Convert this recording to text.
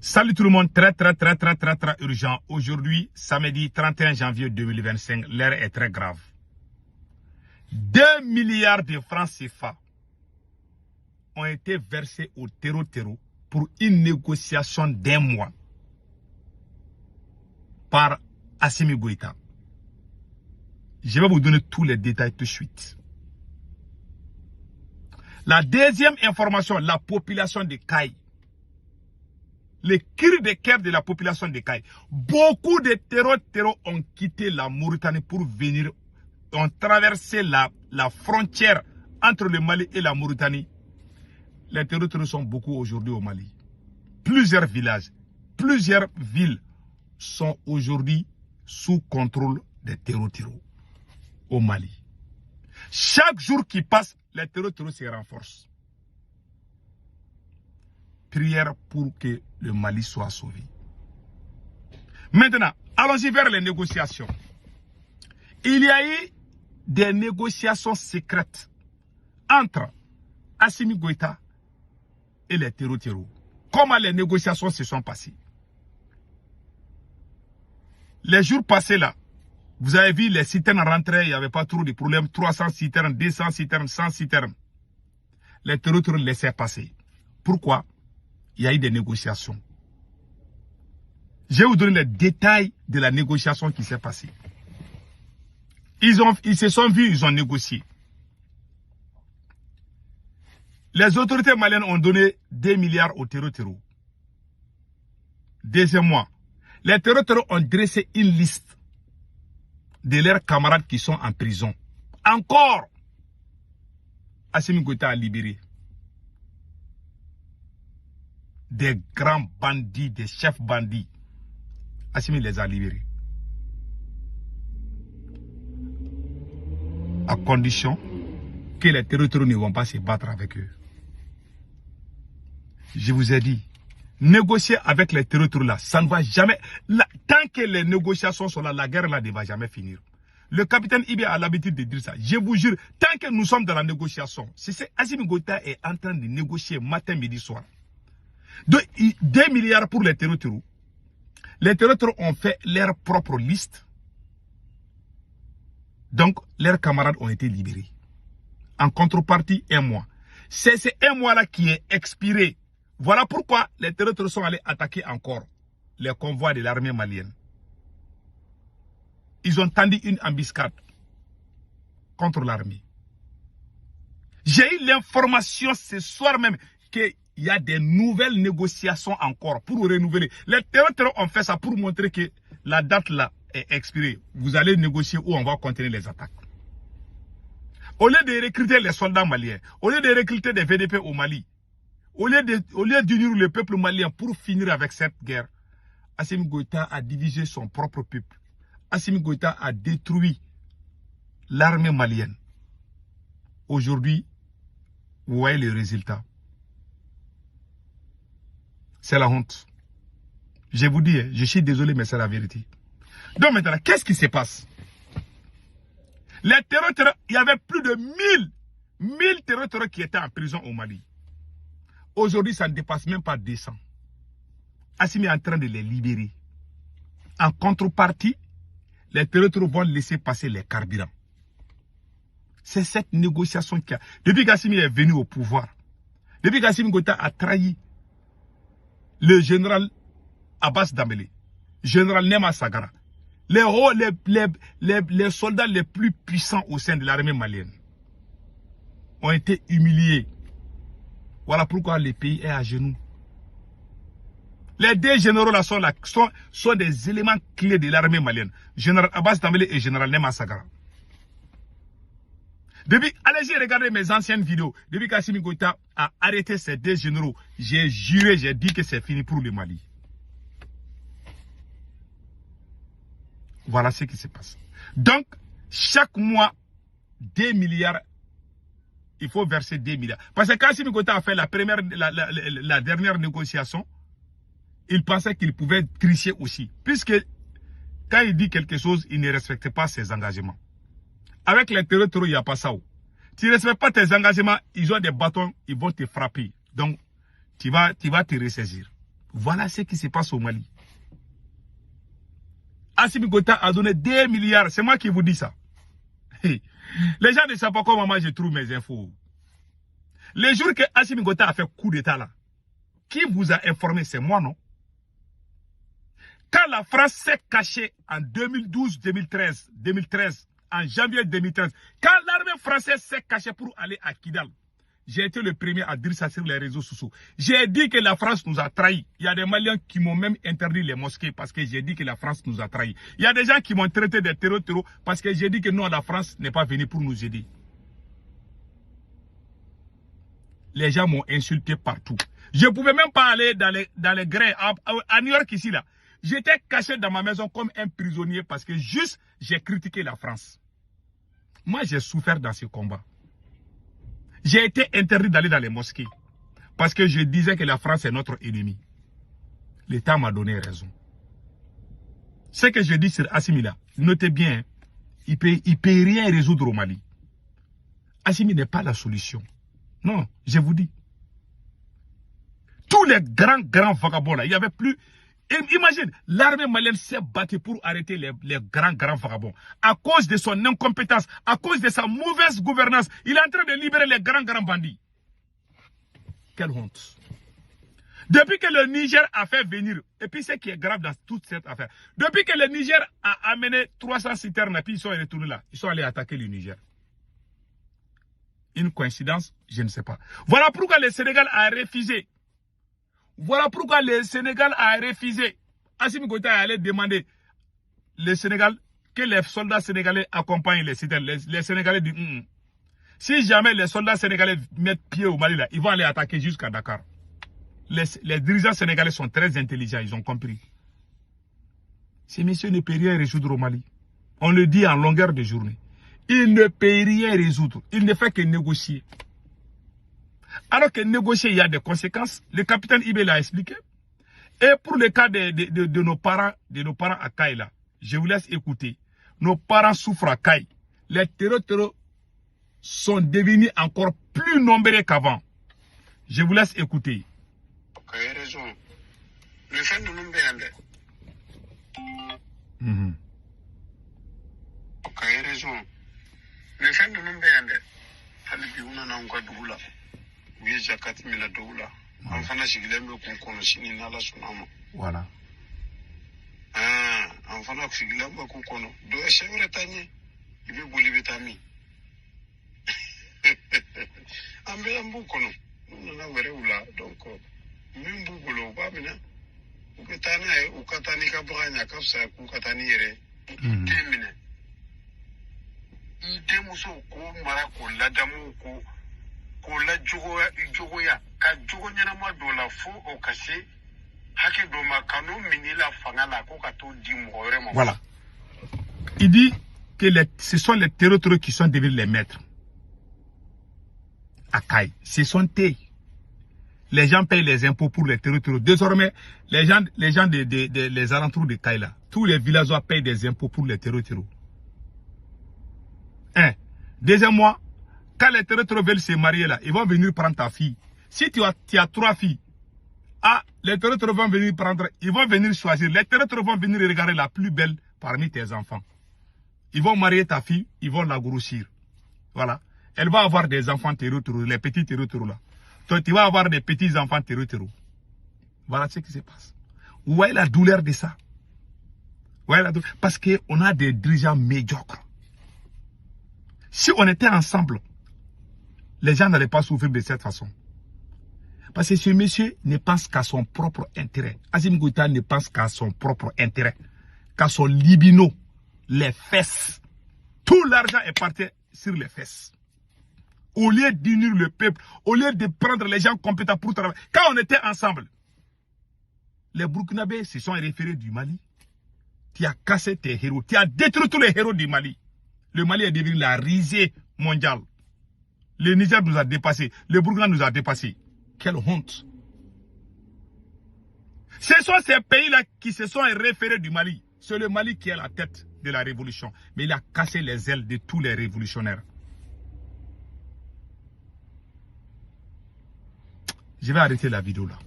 Salut tout le monde, très urgent. Aujourd'hui, samedi 31 janvier 2025, l'heure est très grave. 2 milliards de francs CFA ont été versés au terreau pour une négociation d'1 mois par Assimi Goïta. Je vais vous donner tous les détails tout de suite. La deuxième information, la population de Caille. Les cris de cœur de la population de Caille. Beaucoup de terreaux ont quitté la Mauritanie pour venir, ont traversé la frontière entre le Mali et la Mauritanie. Les terreaux sont beaucoup aujourd'hui au Mali. Plusieurs villages, plusieurs villes sont aujourd'hui sous contrôle des terreaux au Mali. Chaque jour qui passe, les terreaux se renforcent. Prière pour que le Mali soit sauvé. Maintenant, allons-y vers les négociations. Il y a eu des négociations secrètes entre Assimi Goïta et les terreaux. Comment les négociations se sont passées? Les jours passés là, vous avez vu les citernes rentraient, il n'y avait pas trop de problèmes. 300 citernes, 200 citernes, 100 citernes. Les terreaux laissaient passer. Pourquoi? Il y a eu des négociations. Je vais vous donner les détails de la négociation qui s'est passée. Ils se sont vus, ils ont négocié. Les autorités maliennes ont donné 2 milliards aux terreaux. Deuxième mois, les terreaux ont dressé une liste de leurs camarades qui sont en prison. Encore, Assimi Goïta a libéré des grands bandits, des chefs bandits. Assimi les a libérés. À condition que les terreaux ne vont pas se battre avec eux. Je vous ai dit, négocier avec les terreaux là, ça ne va jamais. Tant que les négociations sont là, la guerre là ne va jamais finir. Le capitaine Ibe a l'habitude de dire ça. Je vous jure, tant que nous sommes dans la négociation, Assimi Goïta est en train de négocier matin, midi, soir. 2 milliards pour les terreaux. Les terreaux ont fait leur propre liste. Donc, leurs camarades ont été libérés. En contrepartie, 1 mois. C'est ce 1 mois-là qui est expiré. Voilà pourquoi les terreaux sont allés attaquer encore les convois de l'armée malienne. Ils ont tendu une embuscade contre l'armée. J'ai eu l'information ce soir même qu'il y a des nouvelles négociations encore pour renouveler. Les terreaux ont fait ça pour montrer que la date là est expirée. Vous allez négocier ou on va continuer les attaques. Au lieu de recruter les soldats maliens, au lieu de recruter des VDP au Mali, au lieu d'unir le peuple malien pour finir avec cette guerre, Assimi Goïta a divisé son propre peuple. Assimi Goïta a détruit l'armée malienne. Aujourd'hui, vous voyez les résultats. C'est la honte. Je vous dis, je suis désolé, mais c'est la vérité. Donc maintenant, qu'est-ce qui se passe? Les terreaux, il y avait plus de 1000 terreaux qui étaient en prison au Mali. Aujourd'hui, ça ne dépasse même pas 200. Assimi est en train de les libérer. En contrepartie, les terreaux vont laisser passer les carburants. C'est cette négociation qu'il y a. Depuis qu'Assimi est venu au pouvoir, depuis qu'Assimi Goïta a trahi le général Abbas Dambélé, général Nema Sagara, les soldats les plus puissants au sein de l'armée malienne ont été humiliés. Voilà pourquoi le pays est à genoux. Les 2 généraux là sont des éléments clés de l'armée malienne. Général Abbas Dambélé et général Nema Sagara. Allez-y regarder mes anciennes vidéos. Depuis qu'Assimi Goïta a arrêté ces 2 généraux, j'ai juré, j'ai dit que c'est fini pour le Mali. Voilà ce qui se passe. Donc, chaque mois, 2 milliards, il faut verser 2 milliards. Parce que quand Assimi Goïta a fait la dernière négociation, il pensait qu'il pouvait tricher aussi. Puisque quand il dit quelque chose, il ne respecte pas ses engagements. Avec les terreaux, il n'y a pas ça. Tu ne respectes pas tes engagements, ils ont des bâtons, ils vont te frapper. Donc, tu vas te ressaisir. Voilà ce qui se passe au Mali. Assimi Goïta a donné 2 milliards. C'est moi qui vous dis ça. Les gens ne savent pas comment moi je trouve mes infos. Le jour que Assimi Goïta a fait coup d'état là, qui vous a informé? C'est moi, non? Quand la France s'est cachée en 2012-2013, en janvier 2013, quand l'armée française s'est cachée pour aller à Kidal, j'ai été le premier à dire ça sur les réseaux sociaux. J'ai dit que la France nous a trahis. Il y a des Maliens qui m'ont même interdit les mosquées parce que j'ai dit que la France nous a trahis. Il y a des gens qui m'ont traité de terreau parce que j'ai dit que non, la France n'est pas venue pour nous aider. Les gens m'ont insulté partout. Je ne pouvais même pas aller dans les grains à New York ici là. J'étais caché dans ma maison comme un prisonnier parce que juste j'ai critiqué la France. Moi j'ai souffert dans ce combat. J'ai été interdit d'aller dans les mosquées parce que je disais que la France est notre ennemi. L'État m'a donné raison. Ce que je dis sur Assimi là, notez bien, hein, il ne peut rien résoudre au Mali. Assimi n'est pas la solution. Non, je vous dis. Tous les grands vagabonds là, il n'y avait plus... Imagine, l'armée malienne s'est battue pour arrêter les grands vagabonds. À cause de son incompétence, à cause de sa mauvaise gouvernance, il est en train de libérer les grands bandits. Quelle honte. Depuis que le Niger a fait venir, et puis ce qui est grave dans toute cette affaire, depuis que le Niger a amené 300 citernes, et puis ils sont retournés là, ils sont allés attaquer le Niger. Une coïncidence? Je ne sais pas. Voilà pourquoi le Sénégal a refusé. Voilà pourquoi le Sénégal a refusé. Assimi Goïta allait demander le Sénégal que les soldats sénégalais accompagnent les citernes. Les Sénégalais disent si jamais les soldats sénégalais mettent pied au Mali là, ils vont aller attaquer jusqu'à Dakar. Les dirigeants sénégalais sont très intelligents, ils ont compris. Ces messieurs ne peuvent rien résoudre au Mali. On le dit en longueur de journée. Il ne peut rien résoudre. Il ne fait que négocier. Alors que négocier, il y a des conséquences. Le capitaine Ibé l'a expliqué. Et pour le cas de nos parents à Kaïla, je vous laisse écouter. Nos parents souffrent à Kaï. Les terreaux sont devenus encore plus nombreux qu'avant. Je vous laisse écouter. Vous avez raison. Le fait de nous bénir. Vous avez raison. Le fait de nous bénir. Halibi una na unga doula. Uye jakati mila doula. Enfana sigilembe kunkono sini nala sunama. Voilà. Enfana sigilembe kunkono. Do eshevre tanye. Ibe boli betami. Ambe ambu kono. Nuna were ula. Donc, mimbu bolo babina. Uketana ukatani kabanya kapsa ukatani yere. Temine. Idemuso ko mara ko ladamu ko la jogoya ka jogo nyana ma do la fo o kase hake do makano minila fangala ko ka to di mo vraiment. Voilà. Il dit que ce sont les terreaux qui sont devenus les maîtres. À Kaï, ce sont eux. Les gens payent les impôts pour les terreaux. Désormais, les gens les alentours de Kaï là, tous les villageois payent des impôts pour les terreaux. Deuxièmement, quand les terreaux veulent se marier là, ils vont venir prendre ta fille. Si tu as 3 filles, les terreaux vont venir prendre, ils vont venir choisir. Les terreaux vont venir regarder la plus belle parmi tes enfants. Ils vont marier ta fille, ils vont la grossir. Voilà. Elle va avoir des enfants terreaux, les petits terreaux là. Toi, tu vas avoir des petits enfants terreaux. Voilà ce qui se passe. Vous voyez la douleur de ça? Vous voyez la douleur? Parce qu'on a des dirigeants médiocres. Si on était ensemble, les gens n'allaient pas souffrir de cette façon. Parce que ce monsieur ne pense qu'à son propre intérêt. Assimi Goïta ne pense qu'à son propre intérêt. Qu'à son libino, les fesses. Tout l'argent est parti sur les fesses. Au lieu d'unir le peuple, au lieu de prendre les gens compétents pour travailler. Quand on était ensemble, les Burkinabés se sont référés du Mali. Tu as cassé tes héros. Tu as détruit tous les héros du Mali. Le Mali est devenu la risée mondiale. Le Niger nous a dépassé. Le Burkina nous a dépassé. Quelle honte. Ce sont ces pays-là qui se sont référés du Mali. C'est le Mali qui est la tête de la révolution. Mais il a cassé les ailes de tous les révolutionnaires. Je vais arrêter la vidéo là.